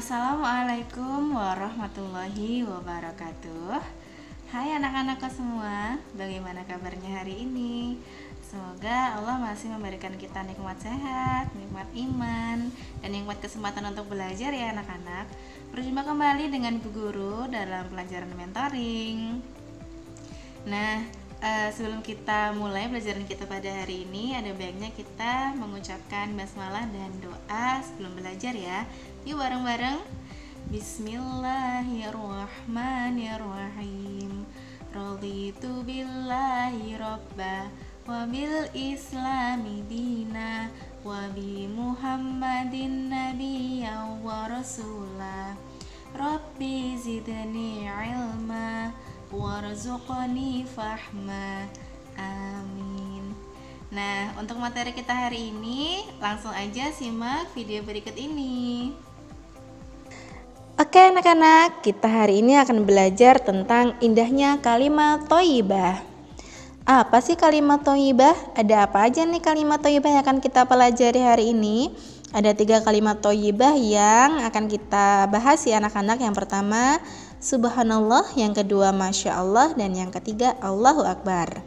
Assalamualaikum warahmatullahi wabarakatuh. Hai anak-anakku semua, bagaimana kabarnya hari ini? Semoga Allah masih memberikan kita nikmat sehat, nikmat iman, dan nikmat kesempatan untuk belajar ya anak-anak. Berjumpa kembali dengan Ibu Guru dalam pelajaran mentoring. Nah, sebelum kita mulai pelajaran kita pada hari ini, ada baiknya kita mengucapkan basmalah dan doa sebelum belajar ya. Yuk bareng-bareng. Bismillahirrahmanirrahim. Raditu billahi robba wa bil islami dina wa bi Muhammadin nabiyya wa rasulah. Rabbi zidni ilma warzuqni fahma. Amin. Nah, untuk materi kita hari ini, langsung aja simak video berikut ini. Oke anak-anak, kita hari ini akan belajar tentang indahnya kalimat thayyibah. Apa sih kalimat thayyibah? Ada apa aja nih kalimat thayyibah yang akan kita pelajari hari ini? Ada 3 kalimat thayyibah yang akan kita bahas ya anak-anak. Yang pertama, subhanallah, yang kedua masya Allah, dan yang ketiga Allahu Akbar.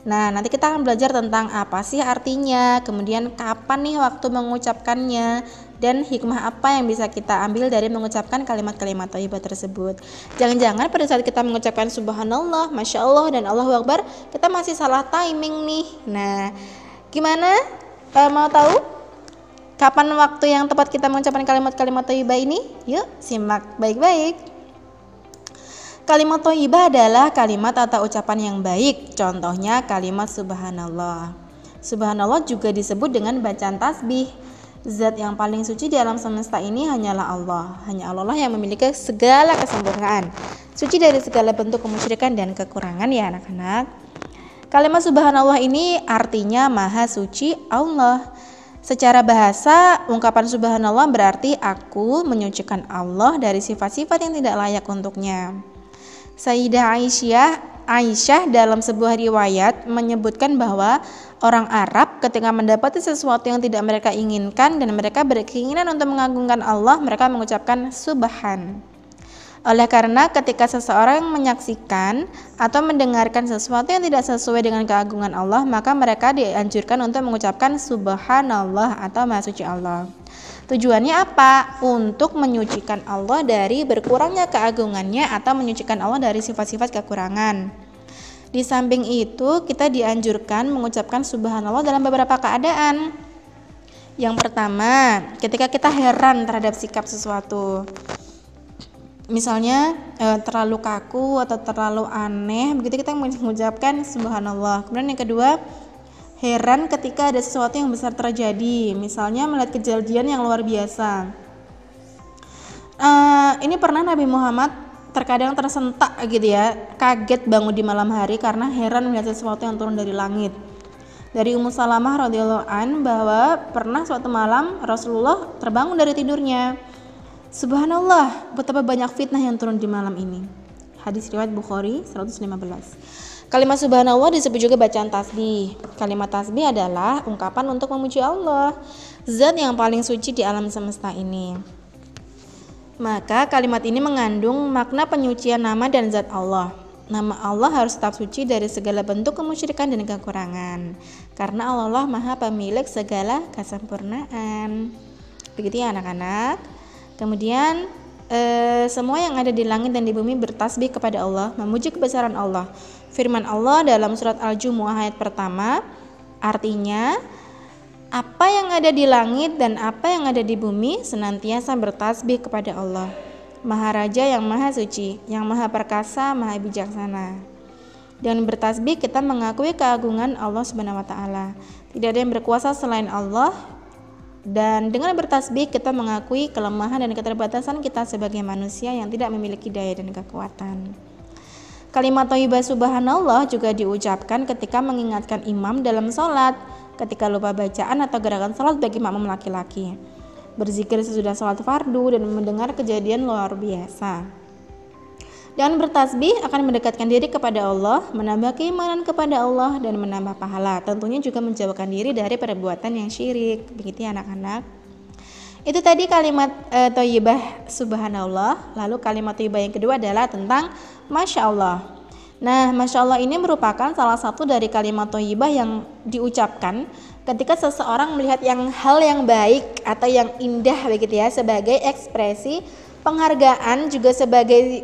Nah, nanti kita akan belajar tentang apa sih artinya, kemudian kapan nih waktu mengucapkannya, dan hikmah apa yang bisa kita ambil dari mengucapkan kalimat-kalimat thayyibah tersebut. Jangan-jangan pada saat kita mengucapkan subhanallah, masya Allah, dan Allahu Akbar, kita masih salah timing nih. Nah, gimana? Mau tahu kapan waktu yang tepat kita mengucapkan kalimat-kalimat thayyibah ini? Yuk, simak baik-baik. Kalimat thayyibah adalah kalimat atau ucapan yang baik. Contohnya kalimat subhanallah. Subhanallah juga disebut dengan bacaan tasbih. Zat yang paling suci di alam semesta ini hanyalah Allah. Hanya Allah yang memiliki segala kesempurnaan, suci dari segala bentuk kemusyrikan dan kekurangan ya anak-anak. Kalimat subhanallah ini artinya maha suci Allah. Secara bahasa, ungkapan subhanallah berarti aku menyucikan Allah dari sifat-sifat yang tidak layak untuknya. Sayyidah Aisyah dalam sebuah riwayat menyebutkan bahwa orang Arab ketika mendapati sesuatu yang tidak mereka inginkan dan mereka berkeinginan untuk mengagungkan Allah, mereka mengucapkan subhan. Oleh karena ketika seseorang menyaksikan atau mendengarkan sesuatu yang tidak sesuai dengan keagungan Allah, maka mereka dianjurkan untuk mengucapkan subhanallah atau maha suci Allah. Tujuannya apa? Untuk menyucikan Allah dari berkurangnya keagungannya atau menyucikan Allah dari sifat-sifat kekurangan. Di samping itu, kita dianjurkan mengucapkan subhanallah dalam beberapa keadaan. Yang pertama, ketika kita heran terhadap sikap sesuatu. Misalnya terlalu kaku atau terlalu aneh, begitu kita mengucapkan subhanallah. Kemudian yang kedua, heran ketika ada sesuatu yang besar terjadi, misalnya melihat kejadian yang luar biasa. Ini pernah Nabi Muhammad terkadang tersentak gitu ya, kaget bangun di malam hari karena heran melihat sesuatu yang turun dari langit. Dari Ummu Salamah radhiyallahu an bahwa pernah suatu malam Rasulullah terbangun dari tidurnya. Subhanallah, betapa banyak fitnah yang turun di malam ini. Hadis riwayat Bukhari 115. Kalimat subhanallah disebut juga bacaan tasbih. Kalimat tasbih adalah ungkapan untuk memuji Allah, zat yang paling suci di alam semesta ini. Maka kalimat ini mengandung makna penyucian nama dan zat Allah. Nama Allah harus tetap suci dari segala bentuk kemusyrikan dan kekurangan, karena Allah Maha Pemilik segala kesempurnaan. Begitu ya anak-anak. Kemudian semua yang ada di langit dan di bumi bertasbih kepada Allah, memuji kebesaran Allah. Firman Allah dalam surat Al-Jumu'ah ayat pertama, artinya apa yang ada di langit dan apa yang ada di bumi senantiasa bertasbih kepada Allah, Maha Raja yang Maha Suci, yang Maha Perkasa, Maha Bijaksana. Dan bertasbih kita mengakui keagungan Allah Subhanahu wa taala. Tidak ada yang berkuasa selain Allah. Dan dengan bertasbih kita mengakui kelemahan dan keterbatasan kita sebagai manusia yang tidak memiliki daya dan kekuatan. Kalimat thayyibah subhanallah juga diucapkan ketika mengingatkan imam dalam sholat, ketika lupa bacaan atau gerakan sholat bagi makmum laki-laki, berzikir sesudah sholat fardu, dan mendengar kejadian luar biasa. Dan bertasbih akan mendekatkan diri kepada Allah, menambah keimanan kepada Allah, dan menambah pahala. Tentunya juga menjauhkan diri dari perbuatan yang syirik. Begitu ya anak-anak. Itu tadi kalimat thayyibah subhanallah. Lalu kalimat thayyibah yang kedua adalah tentang masya Allah. Nah, masya Allah ini merupakan salah satu dari kalimat thayyibah yang diucapkan ketika seseorang melihat hal yang baik atau yang indah begitu ya, sebagai ekspresi penghargaan, juga sebagai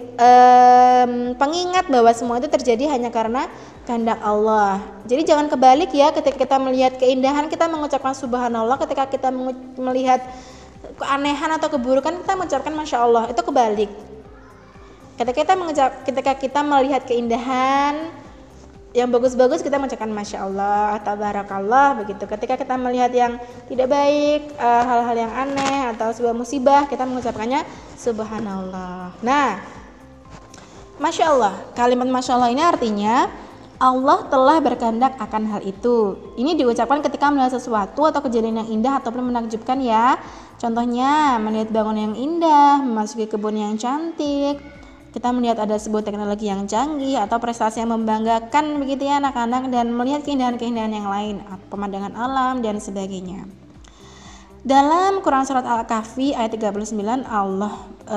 pengingat bahwa semua itu terjadi hanya karena kehendak Allah. Jadi jangan kebalik ya, ketika kita melihat keindahan kita mengucapkan subhanallah, ketika kita melihat keanehan atau keburukan kita mengucapkan masya Allah. Itu kebalik. Ketika kita melihat keindahan yang bagus-bagus kita mengucapkan masya Allah, tabarakallah begitu. Ketika kita melihat yang tidak baik, hal-hal yang aneh atau sebuah musibah, kita mengucapkannya subhanallah. Nah, masya Allah, kalimat masya Allah ini artinya Allah telah berkehendak akan hal itu. Ini diucapkan ketika melihat sesuatu atau kejadian yang indah ataupun menakjubkan ya. Contohnya melihat bangunan yang indah, memasuki kebun yang cantik, kita melihat ada sebuah teknologi yang canggih atau prestasi yang membanggakan begitu ya anak-anak, dan melihat keindahan-keindahan yang lain, pemandangan alam dan sebagainya. Dalam Quran surat Al-Kahfi ayat 39 Allah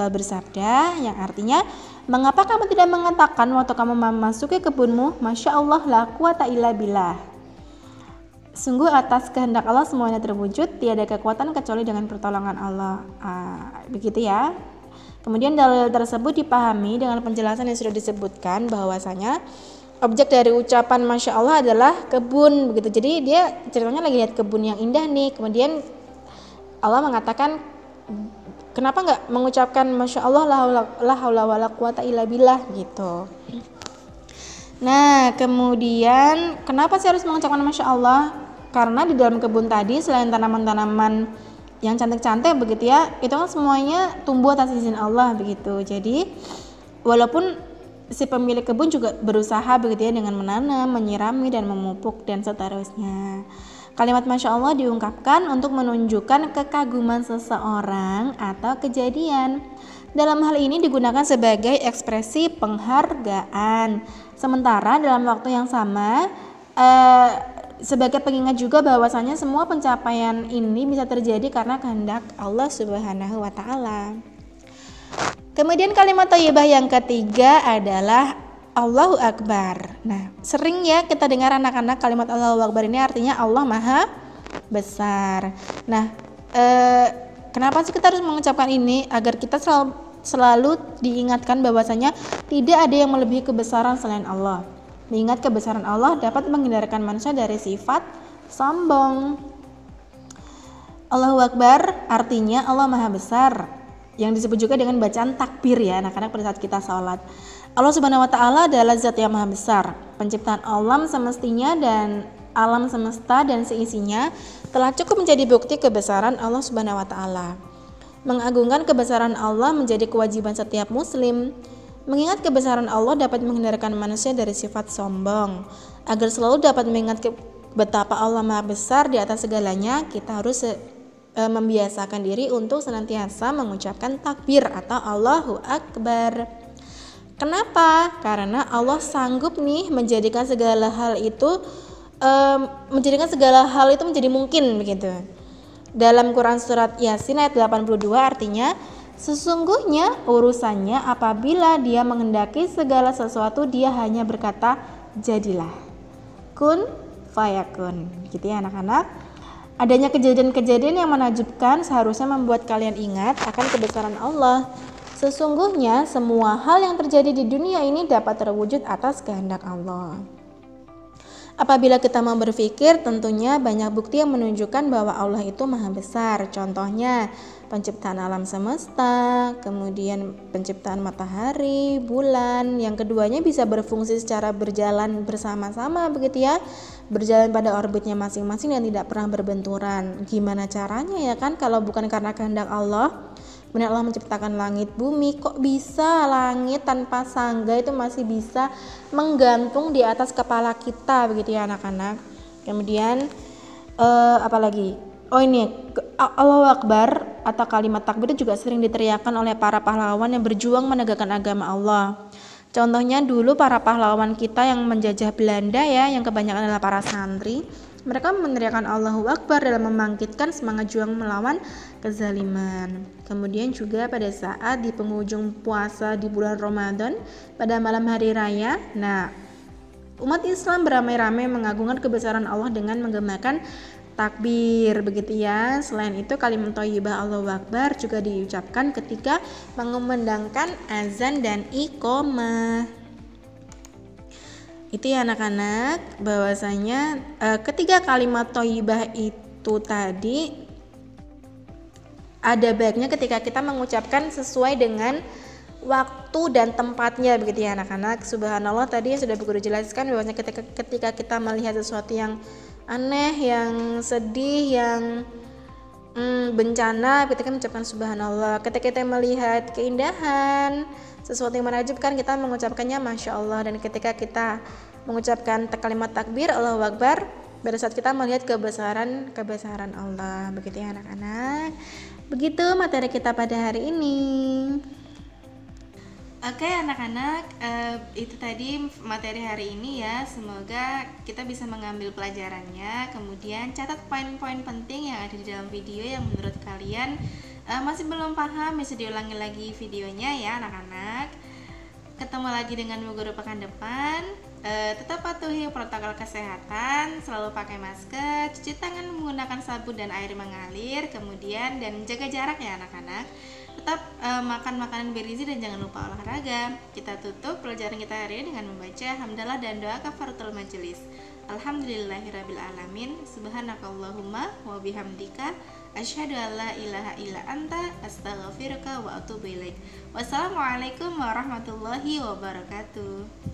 bersabda yang artinya, mengapa kamu tidak mengatakan waktu kamu memasuki kebunmu, masya Allah la quwata illa billah. Sungguh atas kehendak Allah semuanya terwujud, tiada kekuatan kecuali dengan pertolongan Allah. Begitu ya. Kemudian dalil tersebut dipahami dengan penjelasan yang sudah disebutkan bahwasanya objek dari ucapan masya Allah adalah kebun begitu. Jadi dia ceritanya lagi lihat kebun yang indah nih, kemudian Allah mengatakan kenapa nggak mengucapkan masya Allah la haula wala quwata illa billah gitu. Nah kemudian kenapa sih harus mengucapkan masya Allah? Karena di dalam kebun tadi selain tanaman-tanaman yang cantik-cantik begitu ya, itu kan semuanya tumbuh atas izin Allah begitu. Jadi walaupun si pemilik kebun juga berusaha begitu ya dengan menanam, menyirami dan memupuk dan seterusnya. Kalimat masya Allah diungkapkan untuk menunjukkan kekaguman seseorang atau kejadian. Dalam hal ini digunakan sebagai ekspresi penghargaan. Sementara dalam waktu yang sama sebagai pengingat juga bahwasanya semua pencapaian ini bisa terjadi karena kehendak Allah Subhanahu wa taala. Kemudian kalimat thayyibah yang ketiga adalah Allahu Akbar. Nah, sering ya kita dengar anak-anak kalimat Allahu Akbar ini artinya Allah Maha Besar. Nah, kenapa sih kita harus mengucapkan ini? Agar kita selalu diingatkan bahwasanya tidak ada yang melebihi kebesaran selain Allah. Mengingat kebesaran Allah dapat menghindarkan manusia dari sifat sombong. Allahu Akbar artinya Allah Maha Besar, yang disebut juga dengan bacaan takbir ya anak-anak pada saat kita sholat. Allah Subhanahu wa taala adalah zat yang maha besar. Penciptaan alam semestinya dan alam semesta dan seisinya telah cukup menjadi bukti kebesaran Allah Subhanahu wa taala. Mengagungkan kebesaran Allah menjadi kewajiban setiap muslim. Mengingat kebesaran Allah dapat menghindarkan manusia dari sifat sombong. Agar selalu dapat mengingat betapa Allah maha besar di atas segalanya, kita harus membiasakan diri untuk senantiasa mengucapkan takbir atau Allahu Akbar. Kenapa? Karena Allah sanggup nih menjadikan segala hal itu menjadi mungkin begitu. Dalam Quran surat Yasin ayat 82 artinya, sesungguhnya urusannya apabila dia menghendaki segala sesuatu dia hanya berkata jadilah. Kun fayakun. Gitu ya anak-anak. Adanya kejadian-kejadian yang menakjubkan seharusnya membuat kalian ingat akan kebesaran Allah. Sesungguhnya semua hal yang terjadi di dunia ini dapat terwujud atas kehendak Allah. Apabila kita mau berpikir, tentunya banyak bukti yang menunjukkan bahwa Allah itu maha besar. Contohnya penciptaan alam semesta, kemudian penciptaan matahari, bulan, yang keduanya bisa berfungsi secara berjalan bersama-sama begitu ya, berjalan pada orbitnya masing-masing dan tidak pernah berbenturan. Gimana caranya ya kan kalau bukan karena kehendak Allah? Benar Allah menciptakan langit bumi, kok bisa langit tanpa sangga itu masih bisa menggantung di atas kepala kita begitu ya anak-anak. Kemudian apalagi? Oh ini Allahu Akbar atau kalimat takbir juga sering diteriakkan oleh para pahlawan yang berjuang menegakkan agama Allah. Contohnya dulu para pahlawan kita yang menjajah Belanda ya, yang kebanyakan adalah para santri. Mereka meneriakkan Allahu Akbar dalam membangkitkan semangat juang melawan kezaliman. Kemudian juga pada saat di penghujung puasa di bulan Ramadan pada malam hari raya, nah umat Islam beramai-ramai mengagungkan kebesaran Allah dengan menggemakan takbir, begitu ya. Selain itu kalimat thayyibah Allahu Akbar juga diucapkan ketika mengumandangkan azan dan iqamah. Itu ya anak-anak, bahwasanya ketiga kalimat thayyibah itu tadi ada baiknya ketika kita mengucapkan sesuai dengan waktu dan tempatnya, begitu ya anak-anak. Subhanallah, tadi sudah guru jelaskan bahwasanya ketika kita melihat sesuatu yang aneh, yang sedih, yang bencana, kita kan mengucapkan subhanallah. Ketika kita melihat keindahan, sesuatu yang menakjubkan, kita mengucapkannya masya Allah. Dan ketika kita mengucapkan kalimat takbir Allahu Akbar, pada saat kita melihat kebesaran Allah, begitu ya anak-anak. Begitu materi kita pada hari ini. Oke anak-anak, itu tadi materi hari ini ya. Semoga kita bisa mengambil pelajarannya. Kemudian catat poin-poin penting yang ada di dalam video yang menurut kalian masih belum paham, bisa diulangi lagi videonya ya anak-anak. Ketemu lagi dengan Bu Guru pekan depan. Tetap patuhi protokol kesehatan, selalu pakai masker, cuci tangan menggunakan sabun dan air mengalir, kemudian dan jaga jarak ya anak-anak. Tetap makan makanan bergizi dan jangan lupa olahraga. Kita tutup pelajaran kita hari ini dengan membaca hamdalah dan doa kafaratul majelis. Alhamdulillahirabbil alamin. Subhanakallahumma wa bihamdika asyhadu an la ilaha illa anta astaghfiruka wa atubu ilaik. Wassalamualaikum warahmatullahi wabarakatuh.